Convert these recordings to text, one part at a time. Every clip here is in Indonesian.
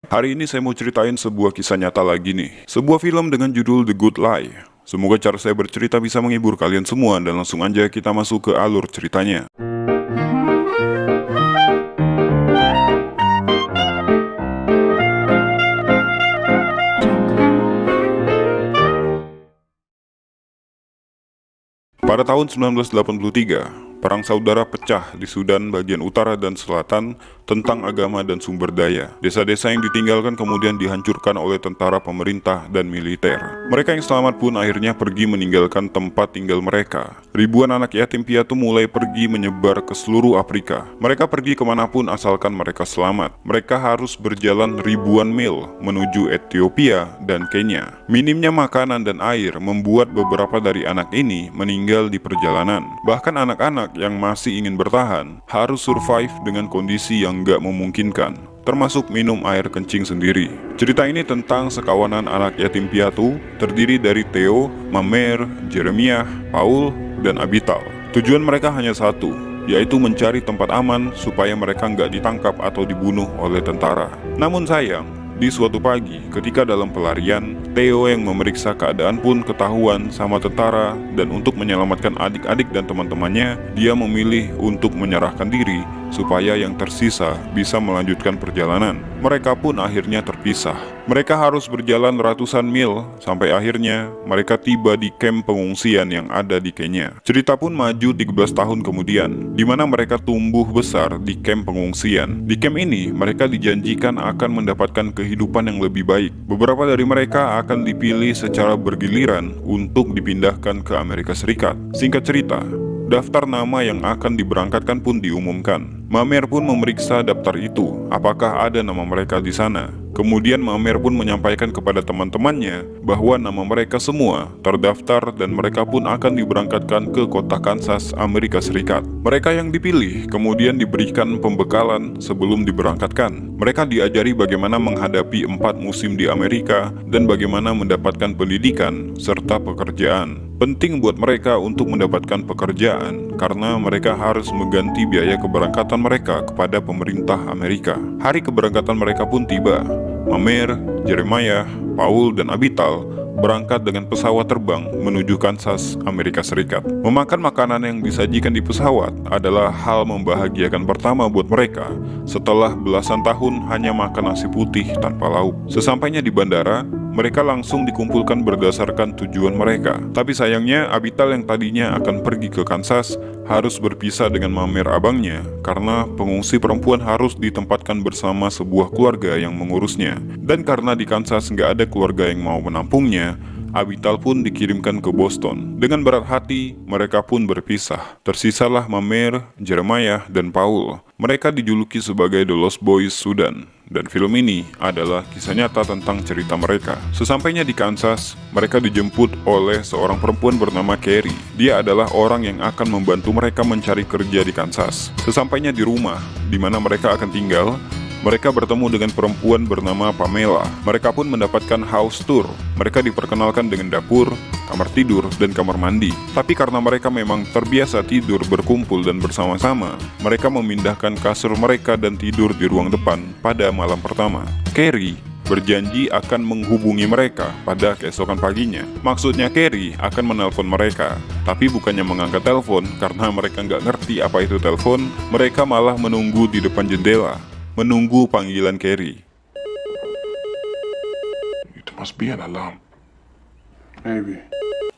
Hari ini saya mau ceritain sebuah kisah nyata lagi nih. Sebuah film dengan judul The Good Lie. Semoga cara saya bercerita bisa menghibur kalian semua dan langsung aja kita masuk ke alur ceritanya. Pada tahun 1983, perang saudara pecah di Sudan bagian utara dan selatan tentang agama dan sumber daya. Desa-desa yang ditinggalkan kemudian dihancurkan oleh tentara pemerintah dan militer. Mereka yang selamat pun akhirnya pergi meninggalkan tempat tinggal mereka. Ribuan anak yatim piatu mulai pergi menyebar ke seluruh Afrika. Mereka pergi kemanapun asalkan mereka selamat. Mereka harus berjalan ribuan mil menuju Ethiopia dan Kenya. Minimnya makanan dan air membuat beberapa dari anak ini meninggal di perjalanan. Bahkan anak-anak yang masih ingin bertahan harus survive dengan kondisi yang gak memungkinkan, termasuk minum air kencing sendiri. Cerita ini tentang sekawanan anak yatim piatu terdiri dari Theo, Mamer, Jeremiah, Paul, dan Abital. Tujuan mereka hanya satu, yaitu mencari tempat aman supaya mereka nggak ditangkap atau dibunuh oleh tentara. Namun sayang, di suatu pagi ketika dalam pelarian, Theo yang memeriksa keadaan pun ketahuan sama tentara, dan untuk menyelamatkan adik-adik dan teman-temannya, dia memilih untuk menyerahkan diri supaya yang tersisa bisa melanjutkan perjalanan. Mereka pun akhirnya terpisah. Mereka harus berjalan ratusan mil sampai akhirnya mereka tiba di kamp pengungsian yang ada di Kenya. Cerita pun maju 13 tahun kemudian, di mana mereka tumbuh besar di kamp pengungsian. Di kamp ini mereka dijanjikan akan mendapatkan kehidupan yang lebih baik. Beberapa dari mereka akan dipilih secara bergiliran untuk dipindahkan ke Amerika Serikat. Singkat cerita, daftar nama yang akan diberangkatkan pun diumumkan. Mamer pun memeriksa daftar itu, apakah ada nama mereka di sana. Kemudian Mamer pun menyampaikan kepada teman-temannya bahwa nama mereka semua terdaftar dan mereka pun akan diberangkatkan ke kota Kansas, Amerika Serikat. Mereka yang dipilih kemudian diberikan pembekalan sebelum diberangkatkan. Mereka diajari bagaimana menghadapi 4 musim di Amerika dan bagaimana mendapatkan pendidikan serta pekerjaan. Penting buat mereka untuk mendapatkan pekerjaan karena mereka harus mengganti biaya keberangkatan mereka kepada pemerintah Amerika. Hari keberangkatan mereka pun tiba. Mamer, Jeremiah, Paul, dan Abital berangkat dengan pesawat terbang menuju Kansas, Amerika Serikat. Memakan makanan yang disajikan di pesawat adalah hal membahagiakan pertama buat mereka setelah belasan tahun hanya makan nasi putih tanpa lauk. Sesampainya di bandara, mereka langsung dikumpulkan berdasarkan tujuan mereka. Tapi sayangnya Abital yang tadinya akan pergi ke Kansas harus berpisah dengan Mamer abangnya karena pengungsi perempuan harus ditempatkan bersama sebuah keluarga yang mengurusnya. Dan karena di Kansas nggak ada keluarga yang mau menampungnya, Abital pun dikirimkan ke Boston. Dengan berat hati, mereka pun berpisah. Tersisalah Mamer, Jeremiah, dan Paul. Mereka dijuluki sebagai The Lost Boys Sudan. Dan film ini adalah kisah nyata tentang cerita mereka. Sesampainya di Kansas, mereka dijemput oleh seorang perempuan bernama Carrie. Dia adalah orang yang akan membantu mereka mencari kerja di Kansas. Sesampainya di rumah, di mana mereka akan tinggal, mereka bertemu dengan perempuan bernama Pamela. Mereka pun mendapatkan house tour. Mereka diperkenalkan dengan dapur, kamar tidur, dan kamar mandi. Tapi karena mereka memang terbiasa tidur berkumpul dan bersama-sama, mereka memindahkan kasur mereka dan tidur di ruang depan pada malam pertama. Carrie berjanji akan menghubungi mereka pada keesokan paginya. Maksudnya Carrie akan menelpon mereka, tapi bukannya mengangkat telepon karena mereka nggak ngerti apa itu telepon. Mereka malah menunggu di depan jendela, menunggu panggilan Carrie. It must be an alarm. Maybe.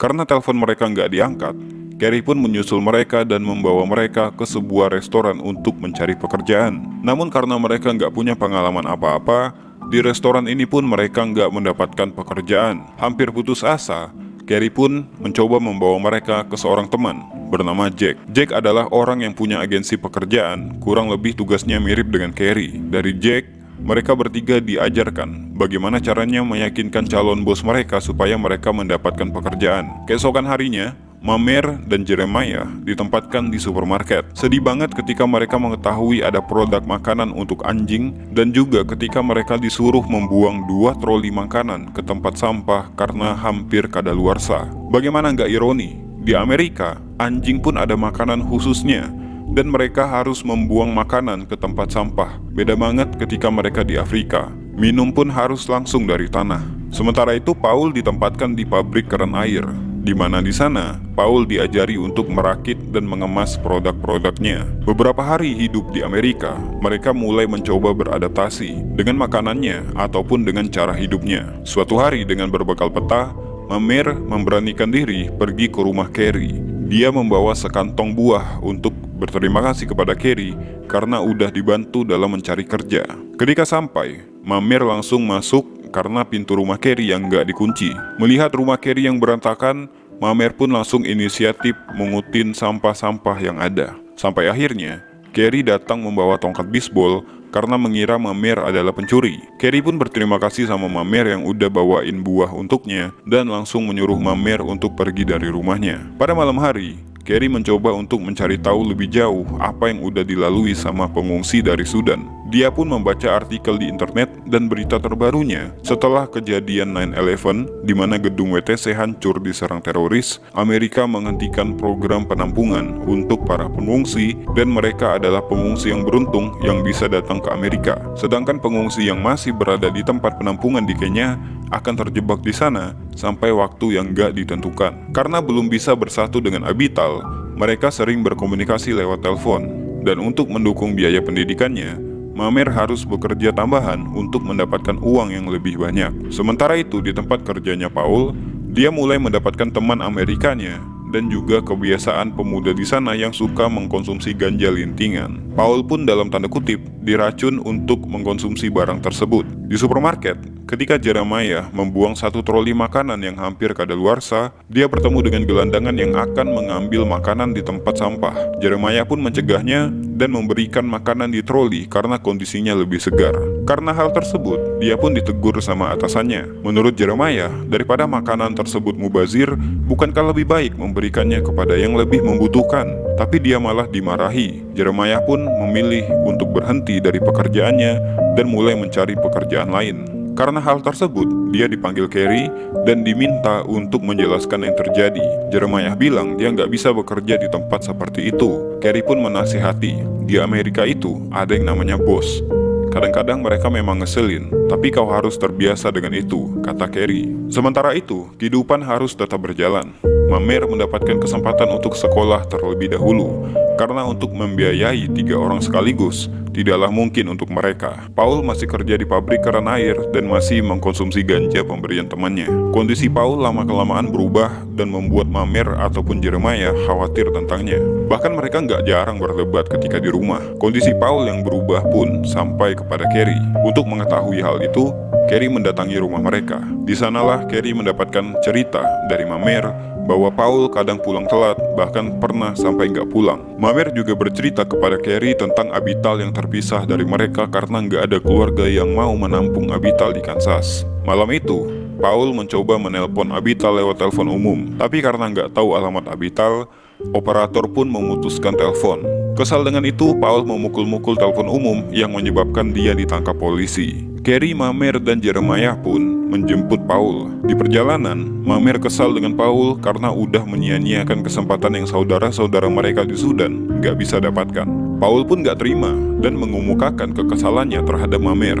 Karena telepon mereka nggak diangkat, Carrie pun menyusul mereka dan membawa mereka ke sebuah restoran untuk mencari pekerjaan. Namun karena mereka nggak punya pengalaman apa-apa, di restoran ini pun mereka nggak mendapatkan pekerjaan. Hampir putus asa, Carrie pun mencoba membawa mereka ke seorang teman bernama Jack. Jack adalah orang yang punya agensi pekerjaan, kurang lebih tugasnya mirip dengan Carrie. Dari Jack, mereka bertiga diajarkan bagaimana caranya meyakinkan calon bos mereka supaya mereka mendapatkan pekerjaan. Keesokan harinya, Mamer dan Jeremiah ditempatkan di supermarket. Sedih banget ketika mereka mengetahui ada produk makanan untuk anjing, dan juga ketika mereka disuruh membuang 2 troli makanan ke tempat sampah karena hampir kadaluarsa. Bagaimana nggak ironi? Di Amerika, anjing pun ada makanan khususnya, dan mereka harus membuang makanan ke tempat sampah. Beda banget ketika mereka di Afrika. Minum pun harus langsung dari tanah. Sementara itu Paul ditempatkan di pabrik keran air, di mana di sana Paul diajari untuk merakit dan mengemas produk-produknya. Beberapa hari hidup di Amerika, mereka mulai mencoba beradaptasi dengan makanannya ataupun dengan cara hidupnya. Suatu hari dengan berbekal peta, Mamer memberanikan diri pergi ke rumah Carrie. Dia membawa sekantong buah untuk berterima kasih kepada Carrie karena udah dibantu dalam mencari kerja. Ketika sampai, Mamer langsung masuk karena pintu rumah Carrie yang nggak dikunci. Melihat rumah Carrie yang berantakan, Mamer pun langsung inisiatif mengutin sampah-sampah yang ada. Sampai akhirnya, Carrie datang membawa tongkat bisbol karena mengira Mamer adalah pencuri. Carrie pun berterima kasih sama Mamer yang udah bawain buah untuknya dan langsung menyuruh Mamer untuk pergi dari rumahnya. Pada malam hari, Carrie mencoba untuk mencari tahu lebih jauh apa yang udah dilalui sama pengungsi dari Sudan. Dia pun membaca artikel di internet dan berita terbarunya setelah kejadian 9/11 di mana gedung WTC hancur diserang teroris. Amerika menghentikan program penampungan untuk para pengungsi dan mereka adalah pengungsi yang beruntung yang bisa datang ke Amerika. Sedangkan pengungsi yang masih berada di tempat penampungan di Kenya akan terjebak di sana sampai waktu yang gak ditentukan. Karena belum bisa bersatu dengan Abital, mereka sering berkomunikasi lewat telepon. Dan untuk mendukung biaya pendidikannya, Mamer harus bekerja tambahan untuk mendapatkan uang yang lebih banyak. Sementara itu di tempat kerjanya Paul, dia mulai mendapatkan teman Amerikanya dan juga kebiasaan pemuda di sana yang suka mengkonsumsi ganja lintingan. Paul pun dalam tanda kutip diracun untuk mengkonsumsi barang tersebut. Di supermarket, ketika Jeremiah membuang satu troli makanan yang hampir kadaluarsa, dia bertemu dengan gelandangan yang akan mengambil makanan di tempat sampah. Jeremiah pun mencegahnya dan memberikan makanan di troli karena kondisinya lebih segar. Karena hal tersebut, dia pun ditegur sama atasannya. Menurut Jeremiah, daripada makanan tersebut mubazir, bukankah lebih baik memberikannya kepada yang lebih membutuhkan? Tapi dia malah dimarahi. Jeremiah pun memilih untuk berhenti dari pekerjaannya dan mulai mencari pekerjaan lain. Karena hal tersebut, dia dipanggil Carrie dan diminta untuk menjelaskan yang terjadi. Jeremiah bilang dia nggak bisa bekerja di tempat seperti itu. Carrie pun menasihati, di Amerika itu ada yang namanya bos. Kadang-kadang mereka memang ngeselin, tapi kau harus terbiasa dengan itu, kata Carrie. Sementara itu, kehidupan harus tetap berjalan. Mamer mendapatkan kesempatan untuk sekolah terlebih dahulu, karena untuk membiayai 3 orang sekaligus tidaklah mungkin untuk mereka. Paul masih kerja di pabrik keran air dan masih mengkonsumsi ganja pemberian temannya. Kondisi Paul lama-kelamaan berubah dan membuat Mamer ataupun Jeremiah khawatir tentangnya. Bahkan mereka nggak jarang berdebat ketika di rumah. Kondisi Paul yang berubah pun sampai kepada Carrie. Untuk mengetahui hal itu, Carrie mendatangi rumah mereka. Di sanalah Carrie mendapatkan cerita dari Mamer bahwa Paul kadang pulang telat, bahkan pernah sampai nggak pulang. Mamer juga bercerita kepada Carrie tentang Abital yang terpisah dari mereka karena nggak ada keluarga yang mau menampung Abital di Kansas. Malam itu, Paul mencoba menelpon Abital lewat telepon umum, tapi karena nggak tahu alamat Abital, operator pun memutuskan telepon. Kesal dengan itu, Paul memukul-mukul telepon umum yang menyebabkan dia ditangkap polisi. Carrie, Mamer, dan Jeremiah pun menjemput Paul. Di perjalanan, Mamer kesal dengan Paul karena udah menyia-nyiakan kesempatan yang saudara-saudara mereka di Sudan nggak bisa dapatkan. Paul pun nggak terima dan mengemukakan kekesalannya terhadap Mamer.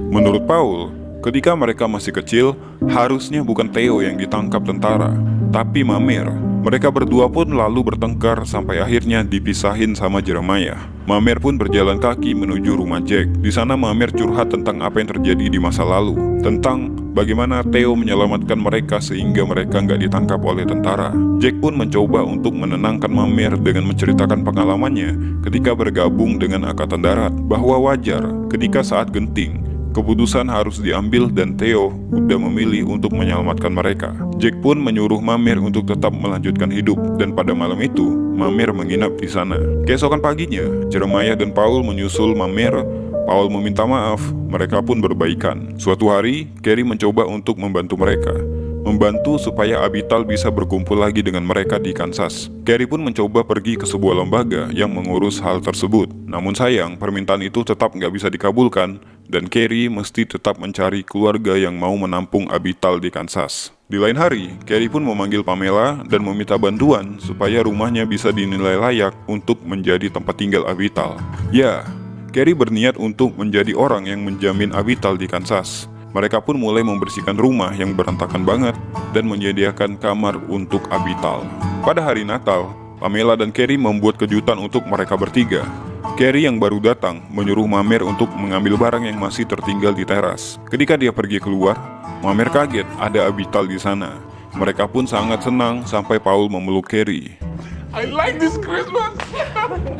Menurut Paul, ketika mereka masih kecil, harusnya bukan Theo yang ditangkap tentara, tapi Mamer. Mereka berdua pun lalu bertengkar sampai akhirnya dipisahin sama Jeremiah. Mamer pun berjalan kaki menuju rumah Jack. Di sana Mamer curhat tentang apa yang terjadi di masa lalu, tentang bagaimana Theo menyelamatkan mereka sehingga mereka nggak ditangkap oleh tentara. Jack pun mencoba untuk menenangkan Mamer dengan menceritakan pengalamannya ketika bergabung dengan Angkatan Darat, bahwa wajar ketika saat genting keputusan harus diambil dan Theo udah memilih untuk menyelamatkan mereka. Jack pun menyuruh Mamer untuk tetap melanjutkan hidup dan pada malam itu Mamer menginap di sana. Keesokan paginya, Jeremiah dan Paul menyusul Mamer. Paul meminta maaf, mereka pun berbaikan. Suatu hari, Carrie mencoba untuk membantu mereka, membantu supaya Abital bisa berkumpul lagi dengan mereka di Kansas. Carrie pun mencoba pergi ke sebuah lembaga yang mengurus hal tersebut. Namun sayang, permintaan itu tetap nggak bisa dikabulkan dan Carrie mesti tetap mencari keluarga yang mau menampung Abital di Kansas. Di lain hari, Carrie pun memanggil Pamela dan meminta bantuan supaya rumahnya bisa dinilai layak untuk menjadi tempat tinggal Abital. Ya, Carrie berniat untuk menjadi orang yang menjamin Abital di Kansas. Mereka pun mulai membersihkan rumah yang berantakan banget dan menyediakan kamar untuk Abital. Pada hari Natal, Pamela dan Carrie membuat kejutan untuk mereka bertiga. Carrie yang baru datang menyuruh Mamer untuk mengambil barang yang masih tertinggal di teras. Ketika dia pergi keluar, Mamer kaget ada Abital di sana. Mereka pun sangat senang sampai Paul memeluk Carrie. I like this Christmas.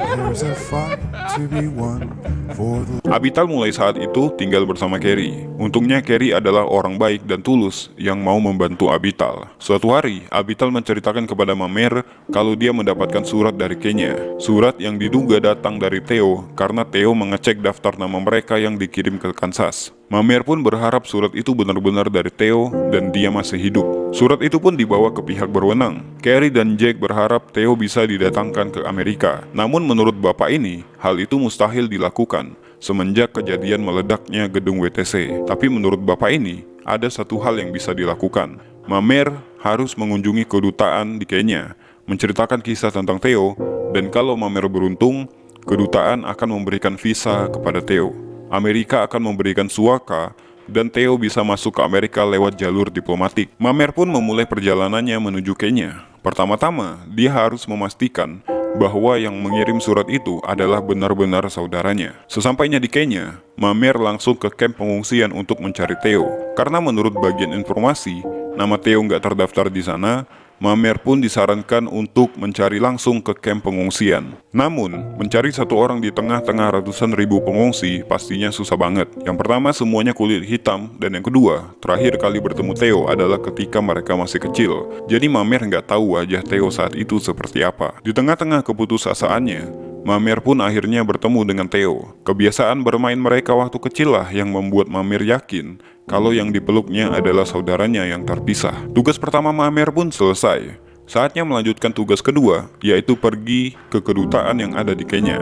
There's a fight to be won for the... Abital mulai saat itu tinggal bersama Carrie. Untungnya Carrie adalah orang baik dan tulus yang mau membantu Abital. Suatu hari, Abital menceritakan kepada Mamer kalau dia mendapatkan surat dari Kenya. Surat yang diduga datang dari Theo karena Theo mengecek daftar nama mereka yang dikirim ke Kansas. Mamer pun berharap surat itu benar-benar dari Theo dan dia masih hidup. Surat itu pun dibawa ke pihak berwenang. Carrie dan Jack berharap Theo bisa didatangkan ke Amerika. Namun menurut bapak ini, hal itu mustahil dilakukan semenjak kejadian meledaknya gedung WTC. Tapi menurut bapak ini, ada satu hal yang bisa dilakukan. Mamer harus mengunjungi kedutaan di Kenya, menceritakan kisah tentang Theo, dan kalau Mamer beruntung, kedutaan akan memberikan visa kepada Theo. Amerika akan memberikan suaka dan Theo bisa masuk ke Amerika lewat jalur diplomatik. Mamer pun memulai perjalanannya menuju Kenya. Pertama-tama, dia harus memastikan bahwa yang mengirim surat itu adalah benar-benar saudaranya. Sesampainya di Kenya, Mamer langsung ke kamp pengungsian untuk mencari Theo. Karena menurut bagian informasi, nama Theo nggak terdaftar di sana, Mamer pun disarankan untuk mencari langsung ke kamp pengungsian. Namun, mencari satu orang di tengah-tengah ratusan ribu pengungsi pastinya susah banget. Yang pertama, semuanya kulit hitam, dan yang kedua, terakhir kali bertemu Theo adalah ketika mereka masih kecil. Jadi Mamer nggak tahu wajah Theo saat itu seperti apa. Di tengah-tengah keputusasaannya, Mamer pun akhirnya bertemu dengan Theo. Kebiasaan bermain mereka waktu kecil lah yang membuat Mamer yakin kalau yang dipeluknya adalah saudaranya yang terpisah. Tugas pertama Mamer pun selesai. Saatnya melanjutkan tugas kedua, yaitu pergi ke kedutaan yang ada di Kenya.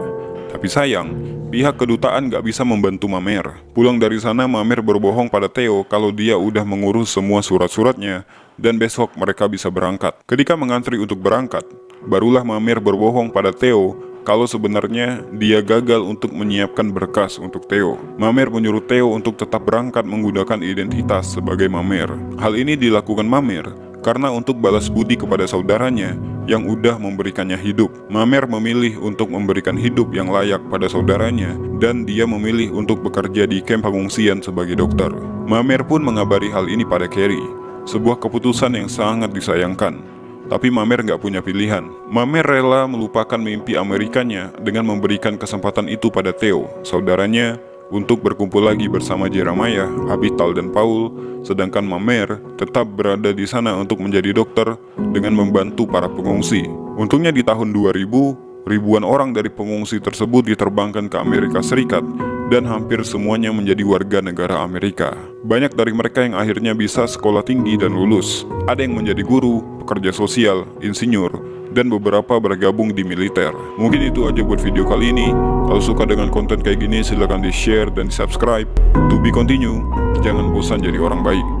Tapi sayang, pihak kedutaan gak bisa membantu Mamer. Pulang dari sana, Mamer berbohong pada Theo kalau dia udah mengurus semua surat-suratnya dan besok mereka bisa berangkat. Ketika mengantri untuk berangkat, barulah Mamer berbohong pada Theo kalau sebenarnya dia gagal untuk menyiapkan berkas untuk Theo. Mamer menyuruh Theo untuk tetap berangkat menggunakan identitas sebagai Mamer. Hal ini dilakukan Mamer karena untuk balas budi kepada saudaranya yang udah memberikannya hidup. Mamer memilih untuk memberikan hidup yang layak pada saudaranya dan dia memilih untuk bekerja di kamp pengungsian sebagai dokter. Mamer pun mengabari hal ini pada Carrie, sebuah keputusan yang sangat disayangkan. Tapi Mamer nggak punya pilihan. Mamer rela melupakan mimpi Amerikanya dengan memberikan kesempatan itu pada Theo, saudaranya, untuk berkumpul lagi bersama Jeremiah, Abital, dan Paul, sedangkan Mamer tetap berada di sana untuk menjadi dokter dengan membantu para pengungsi. Untungnya di tahun 2000, ribuan orang dari pengungsi tersebut diterbangkan ke Amerika Serikat dan hampir semuanya menjadi warga negara Amerika. Banyak dari mereka yang akhirnya bisa sekolah tinggi dan lulus. Ada yang menjadi guru, pekerja sosial, insinyur, dan beberapa bergabung di militer. Mungkin itu aja buat video kali ini. Kalau suka dengan konten kayak gini, silahkan di-share dan di-subscribe. To be continue, jangan bosan jadi orang baik.